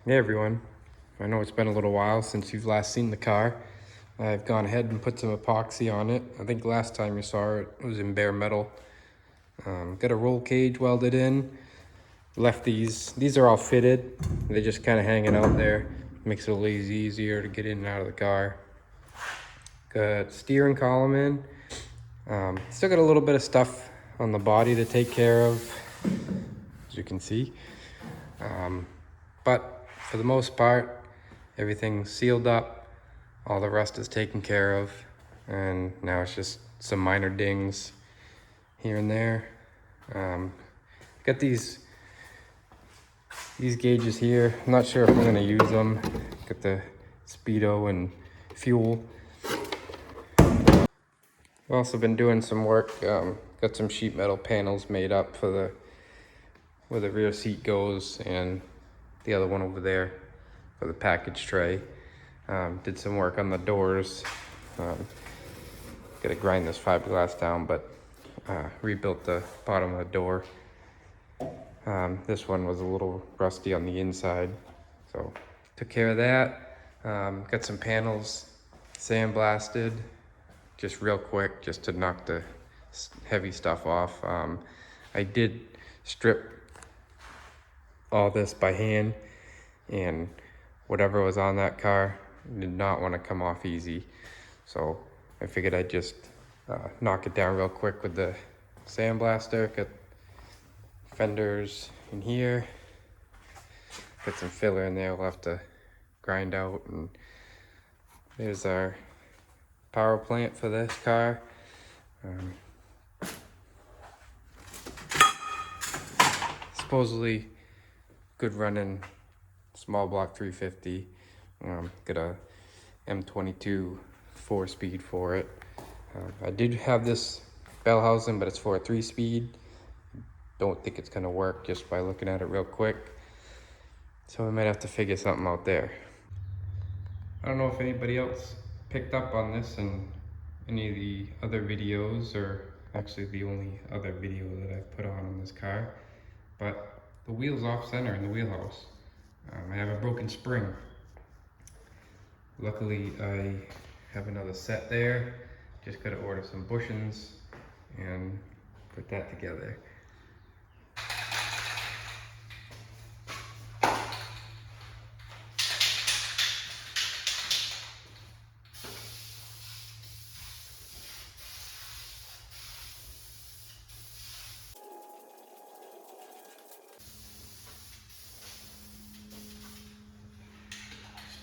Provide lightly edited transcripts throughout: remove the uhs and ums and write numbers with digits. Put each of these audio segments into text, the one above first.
Hey everyone, I know it's been a little while since you've last seen the car. I've gone ahead and put some epoxy on it. I think last time you saw it, it was in bare metal. Got a roll cage welded in. Left these are all fitted. They're just kind of hanging out there. Makes it a little easier to get in and out of the car. Got steering column in. Still got a little bit of stuff on the body to take care of, as you can see. But for the most part, everything's sealed up. All the rust is taken care of. And now it's just some minor dings here and there. Got these gauges here. I'm not sure if I'm gonna use them. Got the speedo and fuel. I've also been doing some work. Got some sheet metal panels made up for where the rear seat goes, and the other one over there for the package tray. Did some work on the doors. Gotta grind this fiberglass down, but rebuilt the bottom of the door. This one was a little rusty on the inside, so took care of that. Got some panels sandblasted, just real quick, just to knock the heavy stuff off. I did strip all this by hand, and whatever was on that car did not want to come off easy. So I figured I'd just knock it down real quick with the sandblaster. Got fenders in here. Got some filler in there we'll have to grind out. And there's our power plant for this car. Supposedly good running small block 350. Got a M22 4-speed for it. I did have this bell housing, but it's for a 3-speed. Don't think it's gonna work just by looking at it real quick. So we might have to figure something out there. I don't know if anybody else picked up on this in any of the other videos, or actually the only other video that I've put on this car, but the wheel's off center in the wheelhouse. I have a broken spring. Luckily, I have another set there. Just gotta order some bushings and put that together.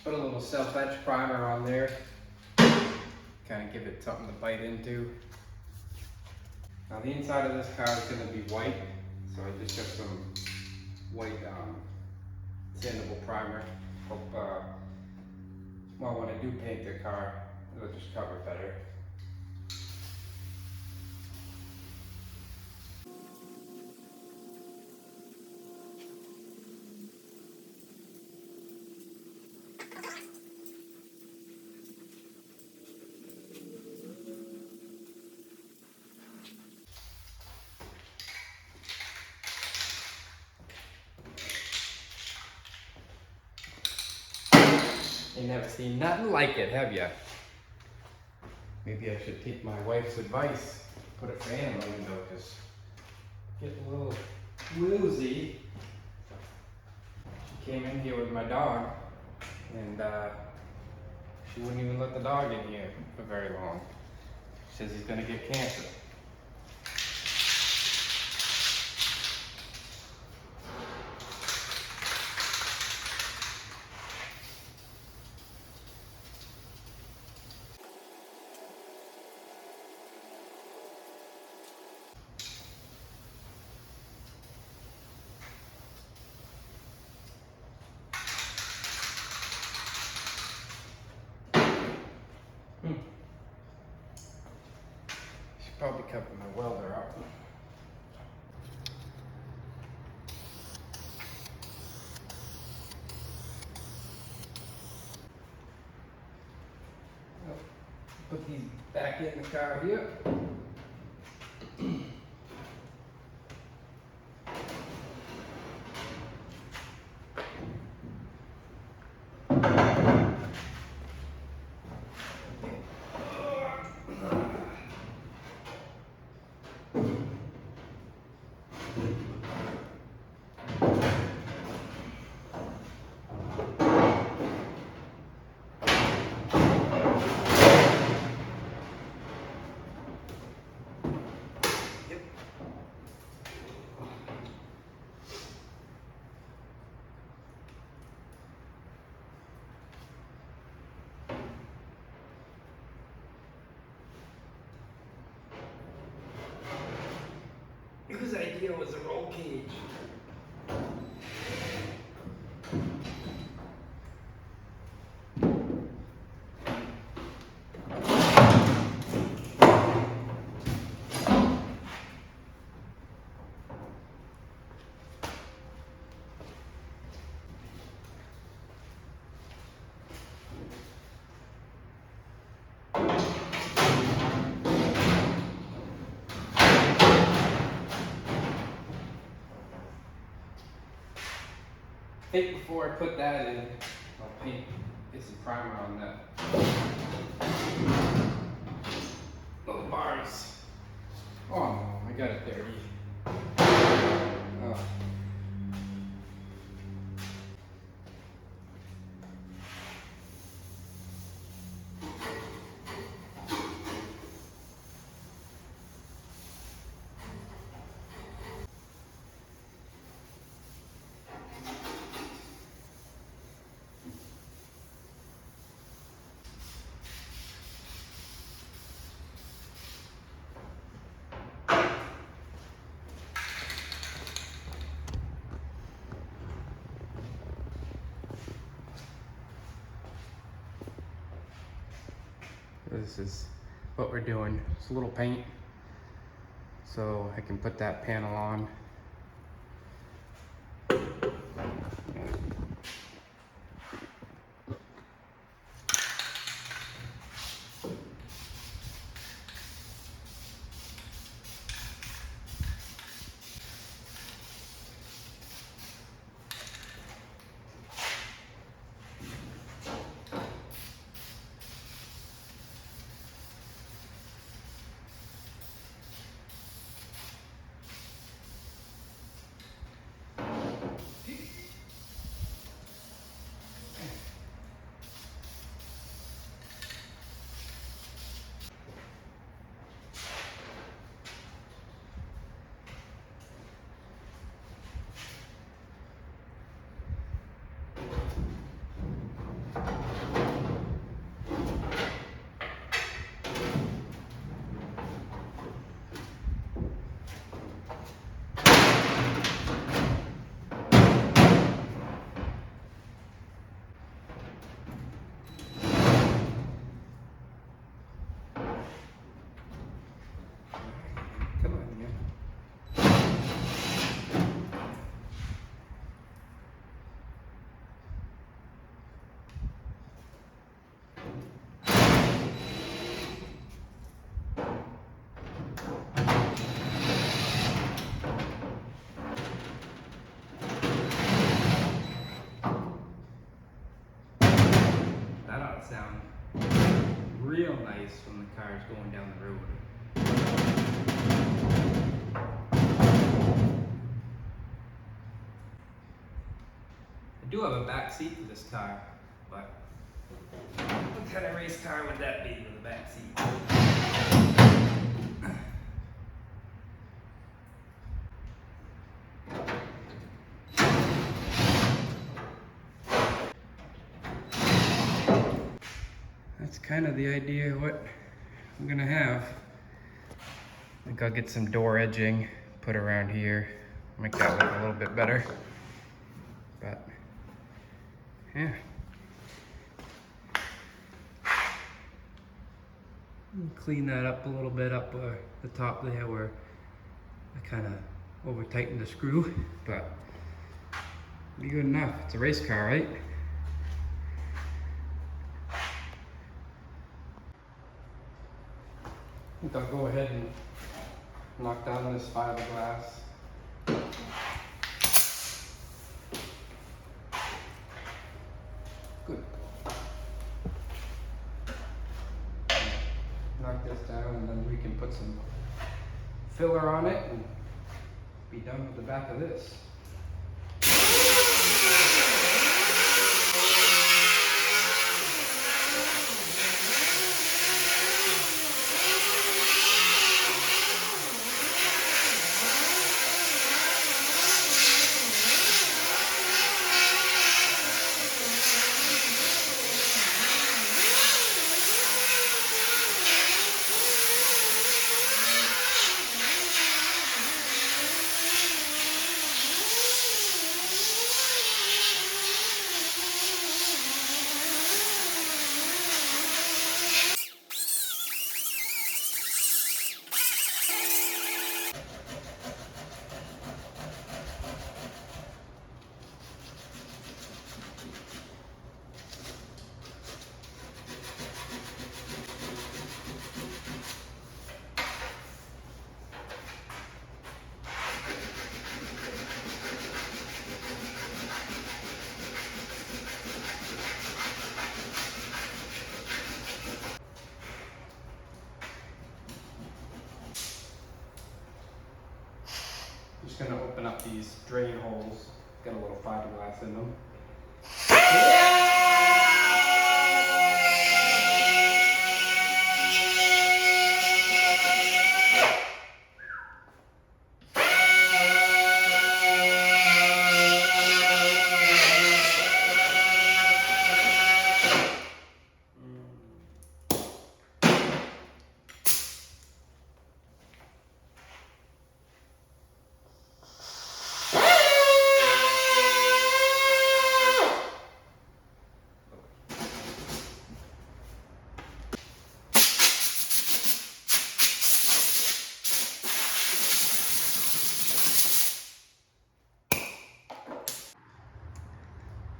Put a little self-etch primer on there, kind of give it something to bite into. Now the inside of this car is going to be white, so I just got some white sandable primer. Hope, well, when I do paint the car, it'll just cover better. You never seen nothing like it, have ya? Maybe I should take my wife's advice, put a fan in the window, because getting a little woozy. She came in here with my dog, and she wouldn't even let the dog in here for very long. She says he's gonna get cancer. Should probably cover my welder up. Put these back in the car here. video is a roll cage. I think before I put that in, I'll get some primer on that. Those bars. Oh no, I got it dirty. Oh. This is what we're doing. It's a little paint, so I can put that panel on. Sound real nice when the car is going down the road. I do have a back seat for this car, but what kind of race car would that be with a back seat? That's kind of the idea of what I'm gonna have. I think I'll get some door edging, put around here, make that look a little bit better. But yeah. Clean that up a little bit up the top there where I kind of over tightened the screw, but be good enough. It's a race car, right? I think I'll go ahead and knock down this fiberglass. Good. Knock this down and then we can put some filler on it and be done with the back of this. just gonna open up these drain holes. Got a little fiberglass in them.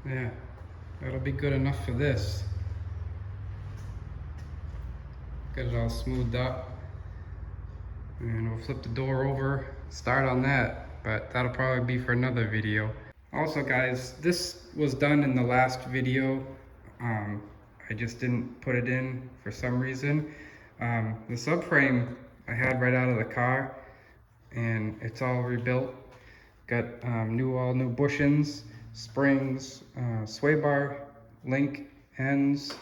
Yeah, that'll be good enough for this. Get it all smoothed up. And we'll flip the door over, start on that, but that'll probably be for another video. Also guys, this was done in the last video. I just didn't put it in for some reason. The subframe I had right out of the car, and it's all rebuilt. Got all new bushings, springs, sway bar, link ends,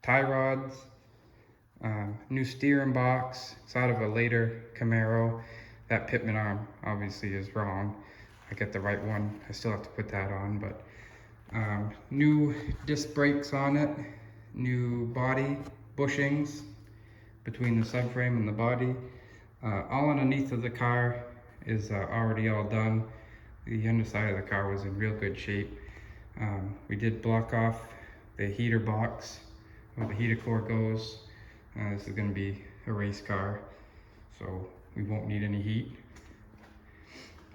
tie rods, new steering box. It's out of a later Camaro. That pitman arm obviously is wrong. I get the right one. I still have to put that on, but new disc brakes on it, new body bushings between the subframe and the body. All underneath of the car is already all done. The underside of the car was in real good shape. We did block off the heater box where the heater core goes. This is going to be a race car, so we won't need any heat.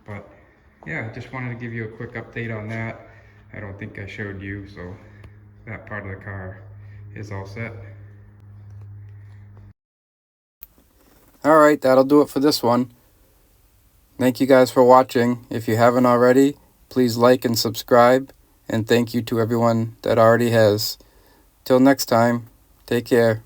But yeah, I just wanted to give you a quick update on that. I don't think I showed you, so that part of the car is all set. Alright, that'll do it for this one. Thank you guys for watching. If you haven't already, please like and subscribe. And thank you to everyone that already has. Till next time, take care.